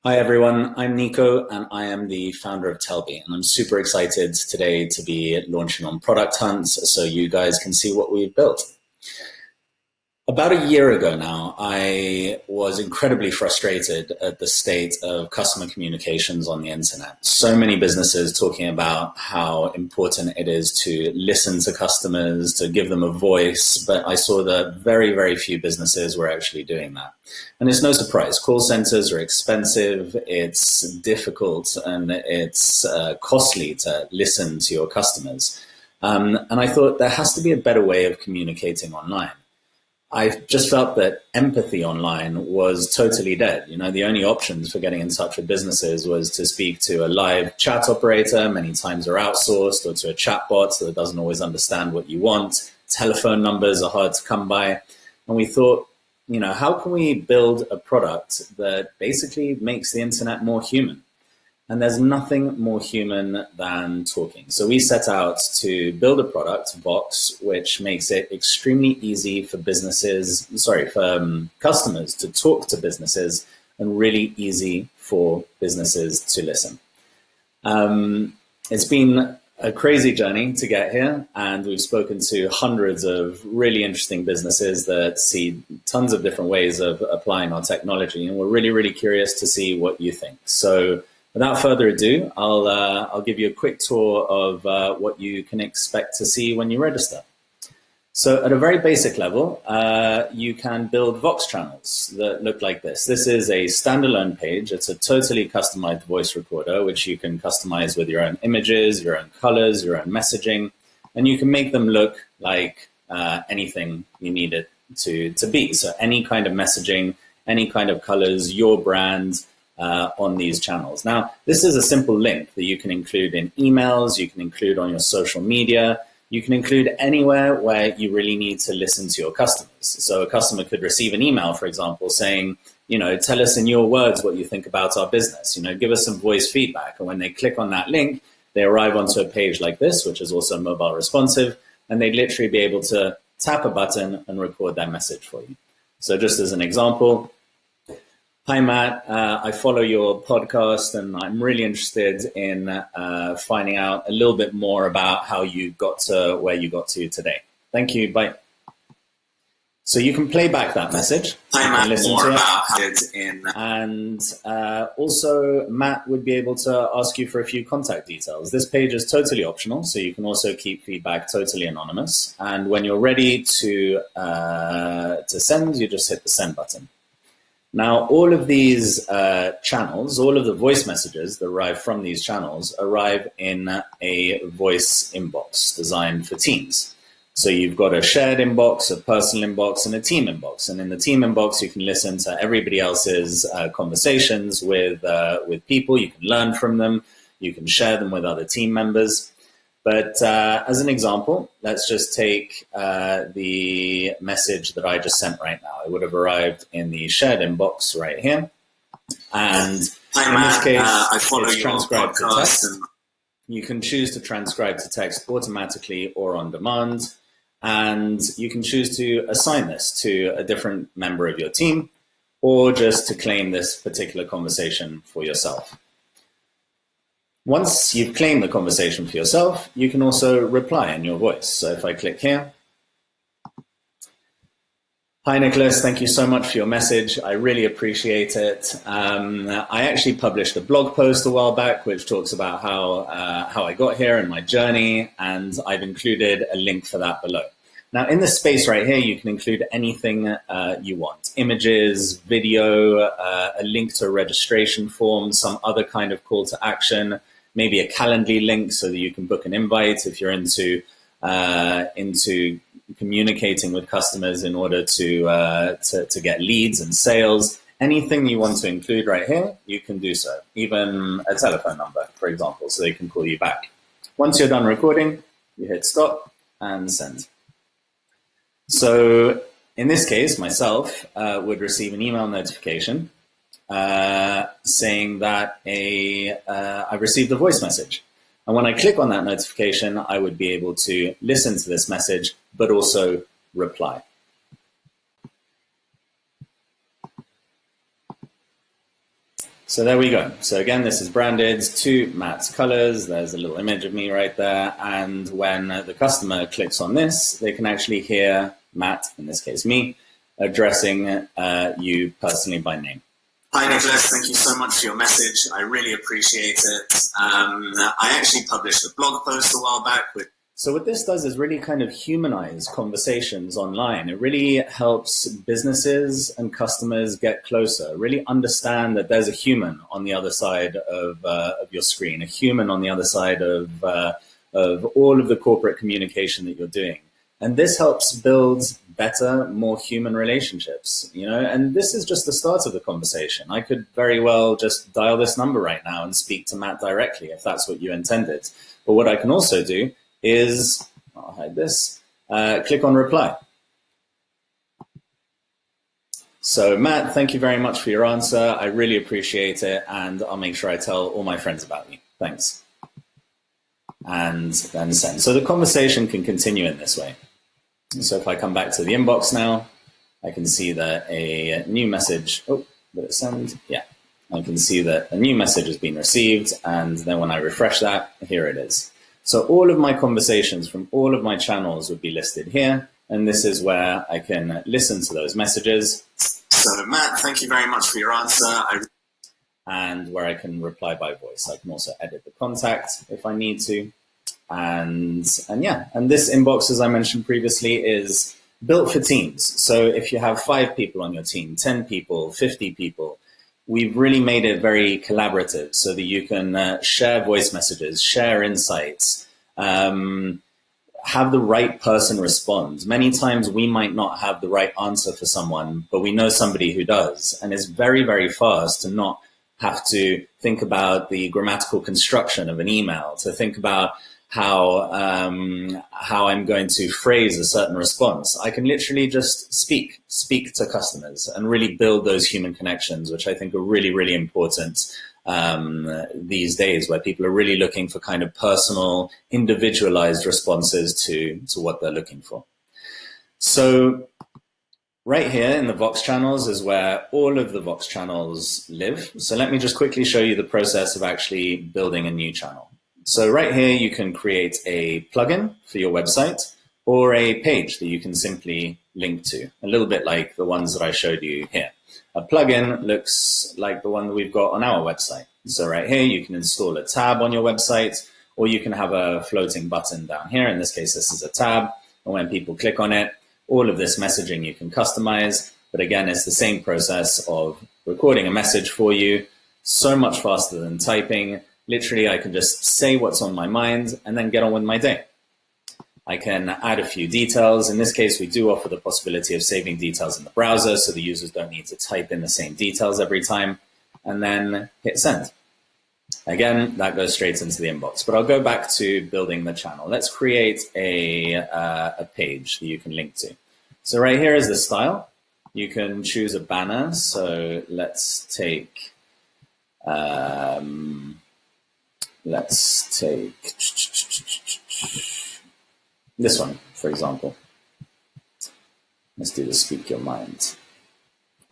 Hi everyone, I'm Nico and I am the founder of Telby, and I'm super excited today to be launching on Product Hunts so you guys can see what we've built. About a year ago now, I was incredibly frustrated at the state of customer communications on the internet. So many businesses talking about how important it is to listen to customers, to give them a voice, but I saw that very, very few businesses were actually doing that. And it's no surprise, call centers are expensive, it's difficult, and it's costly to listen to your customers. And I thought there has to be a better way of communicating online. I just felt that empathy online was totally dead. You know, the only options for getting in touch with businesses was to speak to a live chat operator, many times are outsourced, or to a chatbot that doesn't always understand what you want. Telephone numbers are hard to come by. And we thought, you know, how can we build a product that basically makes the internet more human? And there's nothing more human than talking. So we set out to build a product, Vox, which makes it extremely easy for customers to talk to businesses and really easy for businesses to listen. It's been a crazy journey to get here, and we've spoken to hundreds of really interesting businesses that see tons of different ways of applying our technology, and we're really, really curious to see what you think. So without further ado, I'll give you a quick tour of what you can expect to see when you register. So at a very basic level, you can build Vox channels that look like this. This is a standalone page. It's a totally customized voice recorder, which you can customize with your own images, your own colors, your own messaging, and you can make them look like anything you need it to be. So any kind of messaging, any kind of colors, your brand, on these channels. Now, this is a simple link that you can include in emails, you can include on your social media, you can include anywhere where you really need to listen to your customers. So a customer could receive an email, for example, saying, you know, tell us in your words what you think about our business, you know, give us some voice feedback. And when they click on that link, they arrive onto a page like this, which is also mobile responsive, and they'd literally be able to tap a button and record that message for you. So just as an example, hi, Matt. I follow your podcast, and I'm really interested in finding out a little bit more about how you got to where you got to today. Thank you. Bye. So you can play back that message. Hi, Matt. Listen to it. And also, Matt would be able to ask you for a few contact details. This page is totally optional, so you can also keep feedback totally anonymous. And when you're ready to send, you just hit the send button. Now, all of these channels, all of the voice messages that arrive from these channels arrive in a voice inbox designed for teams. So you've got a shared inbox, a personal inbox, and a team inbox. And in the team inbox, you can listen to everybody else's conversations with people. You can learn from them. You can share them with other team members. But as an example, let's just take the message that I just sent right now. It would have arrived in the shared inbox right here. And hi, in this case, I follow it's transcribed to text. And you can choose to transcribe to text automatically or on demand. And you can choose to assign this to a different member of your team, or just to claim this particular conversation for yourself. Once you've claimed the conversation for yourself, you can also reply in your voice. So if I click here, hi, Nicholas, thank you so much for your message. I really appreciate it. I actually published a blog post a while back, which talks about how I got here and my journey, and I've included a link for that below. Now, in this space right here, you can include anything you want. Images, video, a link to a registration form, some other kind of call to action, maybe a Calendly link so that you can book an invite if you're into communicating with customers in order to get leads and sales. Anything you want to include right here, you can do so. Even a telephone number, for example, so they can call you back. Once you're done recording, you hit stop and send. So in this case, myself would receive an email notification saying that I've received a voice message. And when I click on that notification, I would be able to listen to this message, but also reply. So there we go. So again, this is branded to Matt's colors. There's a little image of me right there. And when the customer clicks on this, they can actually hear Matt, in this case me, addressing you personally by name. Hi, Nicholas. Thank you so much for your message. I really appreciate it. I actually published a blog post a while back. So what this does is really kind of humanize conversations online. It really helps businesses and customers get closer, really understand that there's a human on the other side of your screen, a human on the other side of all of the corporate communication that you're doing. And this helps build better, more human relationships, you know, and this is just the start of the conversation. I could very well just dial this number right now and speak to Matt directly if that's what you intended. But what I can also do is, I'll hide this, click on reply. So Matt, thank you very much for your answer. I really appreciate it. And I'll make sure I tell all my friends about you. Thanks. And then send. So the conversation can continue in this way. So if I come back to the inbox now, I can see that a new message, did it send? Yeah. I can see that a new message has been received. And then when I refresh that, here it is. So all of my conversations from all of my channels would be listed here. And this is where I can listen to those messages. So Matt, thank you very much for your answer. And where I can reply by voice. I can also edit the contact if I need to. And this inbox, as I mentioned previously, is built for teams. So if you have 5 people on your team, 10 people, 50 people, we've really made it very collaborative so that you can share voice messages, share insights, have the right person respond. Many times we might not have the right answer for someone, but we know somebody who does. And it's very, very fast to not have to think about the grammatical construction of an email, to think about how I'm going to phrase a certain response. I can literally just speak to customers and really build those human connections, which I think are really, really important these days, where people are really looking for kind of personal, individualized responses to what they're looking for. So right here in the Vox channels is where all of the Vox channels live. So let me just quickly show you the process of actually building a new channel. So right here, you can create a plugin for your website or a page that you can simply link to, a little bit like the ones that I showed you here. A plugin looks like the one that we've got on our website. So right here, you can install a tab on your website, or you can have a floating button down here. In this case, this is a tab. And when people click on it, all of this messaging you can customize. But again, it's the same process of recording a message for you, so much faster than typing. Literally, I can just say what's on my mind and then get on with my day. I can add a few details. In this case, we do offer the possibility of saving details in the browser, so the users don't need to type in the same details every time, and then hit send. Again, that goes straight into the inbox. But I'll go back to building the channel. Let's create a page that you can link to. So right here is the style. You can choose a banner. So let's take this one, for example. Let's do the speak your mind.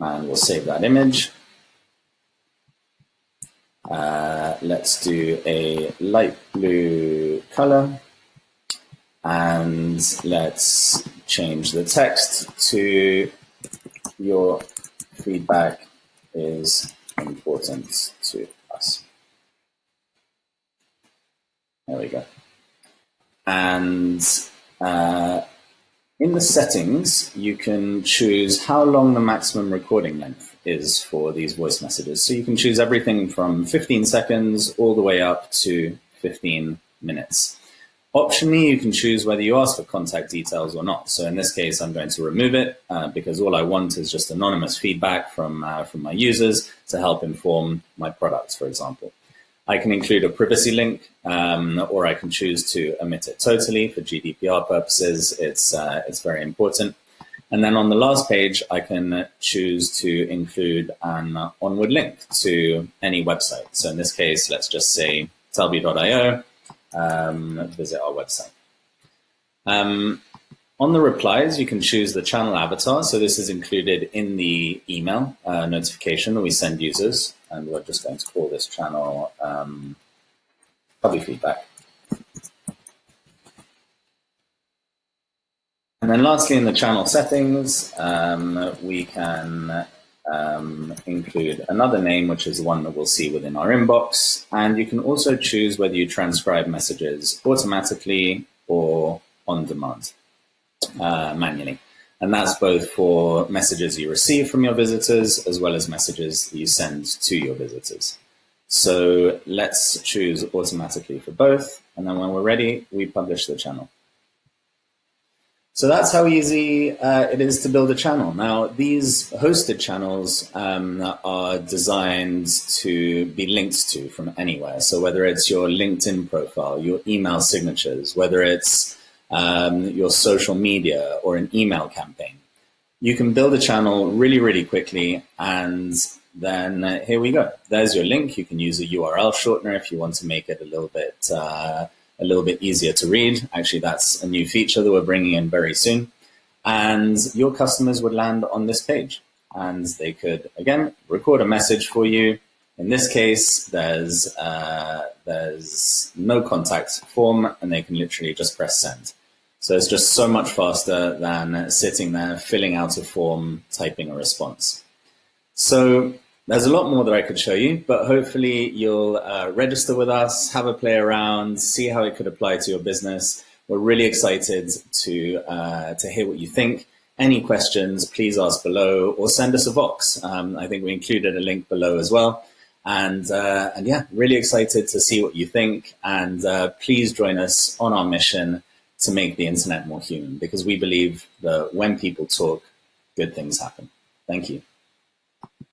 And we'll save that image. Let's do a light blue color. And let's change the text to your feedback is important to us. There we go. And in the settings, you can choose how long the maximum recording length is for these voice messages. So you can choose everything from 15 seconds all the way up to 15 minutes. Optionally, you can choose whether you ask for contact details or not. So in this case, I'm going to remove it because all I want is just anonymous feedback from my users to help inform my products, for example. I can include a privacy link, or I can choose to omit it totally for GDPR purposes. It's very important. And then on the last page, I can choose to include an onward link to any website. So in this case, let's just say Talby.io, visit our website. On the replies, you can choose the channel avatar. So this is included in the email notification that we send users. and we're just going to call this channel Hobby Feedback. And then lastly, in the channel settings, we can include another name, which is the one that we'll see within our inbox. And you can also choose whether you transcribe messages automatically or on demand, manually. And that's both for messages you receive from your visitors as well as messages that you send to your visitors. So let's choose automatically for both. And then when we're ready, we publish the channel. So that's how easy it is to build a channel. Now, these hosted channels are designed to be linked to from anywhere. So whether it's your LinkedIn profile, your email signatures, whether it's your social media or an email campaign, you can build a channel really, really quickly. And then here we go. There's your link. You can use a URL shortener if you want to make it a little bit easier to read. Actually, that's a new feature that we're bringing in very soon. And your customers would land on this page and they could, again, record a message for you. In this case, there's no contact form and they can literally just press send. So it's just so much faster than sitting there, filling out a form, typing a response. So there's a lot more that I could show you, but hopefully you'll register with us, have a play around, see how it could apply to your business. We're really excited to hear what you think. Any questions, please ask below or send us a Vox. I think we included a link below as well. And yeah, really excited to see what you think. And please join us on our mission to make the internet more human, because we believe that when people talk, good things happen. Thank you.